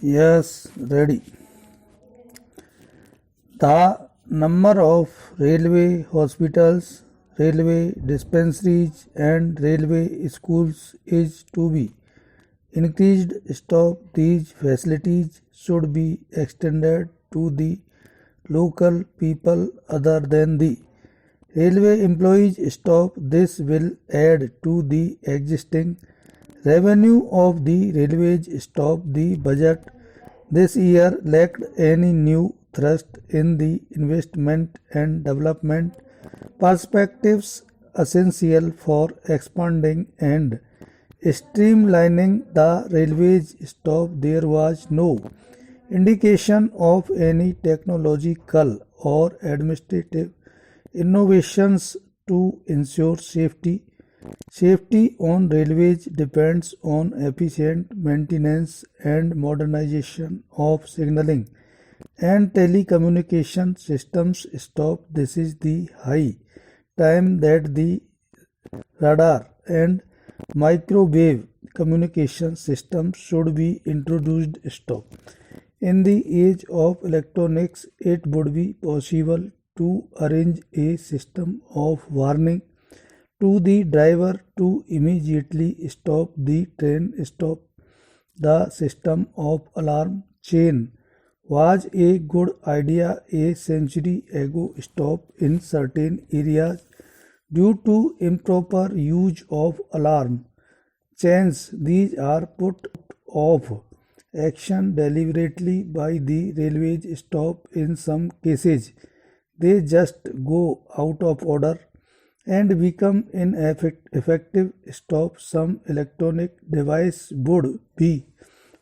Yes, ready. The number of railway hospitals, railway dispensaries, and railway schools is to be increased. Stop these facilities should be extended to the local people other than the railway employees. Stop this will add to the existing revenue of the railways. Stop the budget this year lacked any new thrust in the investment and development perspectives essential for expanding and streamlining the railways. Stop there was no indication of any technological or administrative innovations to ensure safety. Safety on railways depends on efficient maintenance and modernization of signaling and telecommunication systems. Stop this is the high time that the radar and microwave communication systems should be introduced. Stop. In the age of electronics, it would be possible to arrange a system of warning to the driver to immediately stop the train. Stop. The system of alarm chain was a good idea a century ago. Stop. In certain areas, due to improper use of alarm chains, these are put off action deliberately by the railways. Stop. In some cases, they just go out of order and become ineffective. Stop. Some electronic device would be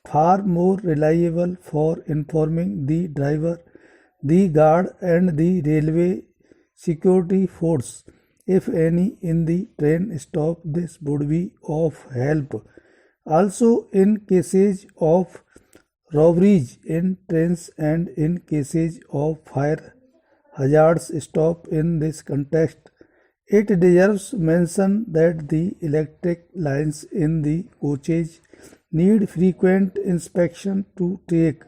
far more reliable for informing the driver, the guard, and the railway security force, if any, in the train. Stop. This would be of help also in cases of robberies in trains and in cases of fire hazards. Stop. In this context, it deserves mention that the electric lines in the coaches need frequent inspection to take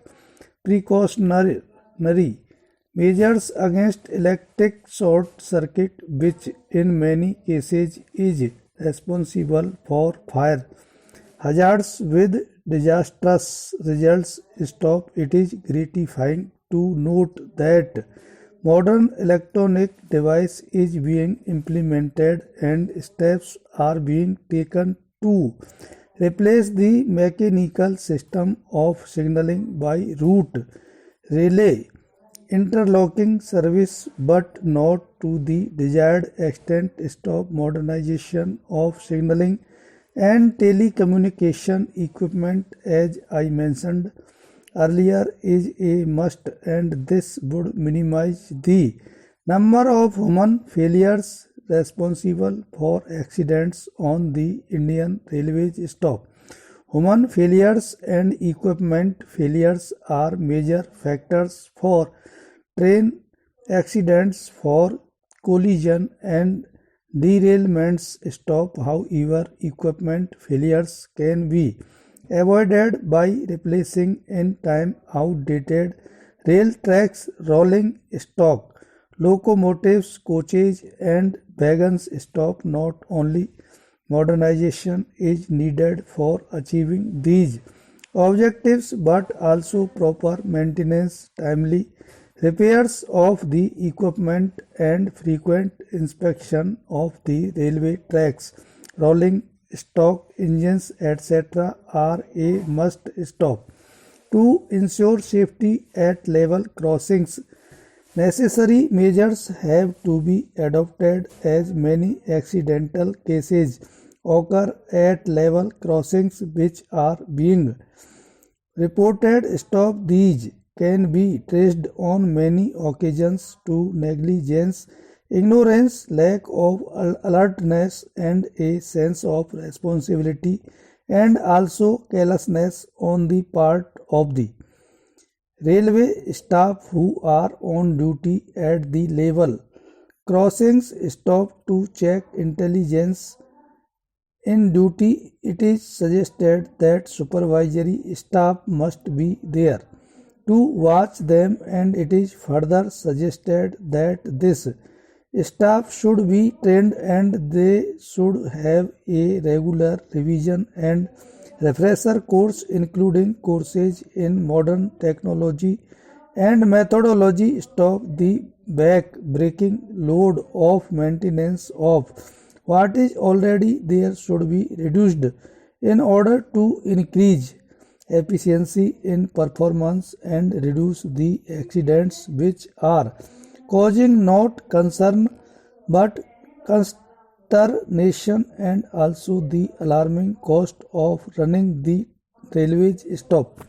precautionary measures against electric short circuit, which in many cases is responsible for fire hazards with disastrous results. Stop. It is gratifying to note that modern electronic device is being implemented and steps are being taken to replace the mechanical system of signaling by route relay interlocking service, but not to the desired extent. Stop. Modernization of signaling and telecommunication equipment, as I mentioned earlier, is a must, and this would minimize the number of human failures responsible for accidents on the Indian Railways. Stop. Human failures and equipment failures are major factors for train accidents, for collision and derailments. Stop. However, equipment failures can be avoided by replacing in time outdated rail tracks, rolling stock locomotives, coaches, and wagons. Stop. Not only modernization is needed for achieving these objectives, but also proper maintenance, timely repairs of the equipment, and frequent inspection of the railway tracks, rolling stock, engines, etc. are a must. Stop. To ensure safety at level crossings, necessary measures have to be adopted, as many accidental cases occur at level crossings which are being reported. Stop. These can be traced on many occasions to negligence, ignorance, lack of alertness, and a sense of responsibility, and also carelessness on the part of the railway staff who are on duty at the level crossings. Stop. To check intelligence In duty, it is suggested that supervisory staff must be there to watch them, and it is further suggested that this staff should be trained and they should have a regular revision and refresher course, including courses in modern technology and methodology. Stop the back-breaking load of maintenance of what is already there should be reduced in order to increase efficiency in performance and reduce the accidents which are causing not concern but consternation, and also the alarming cost of running the railway stop.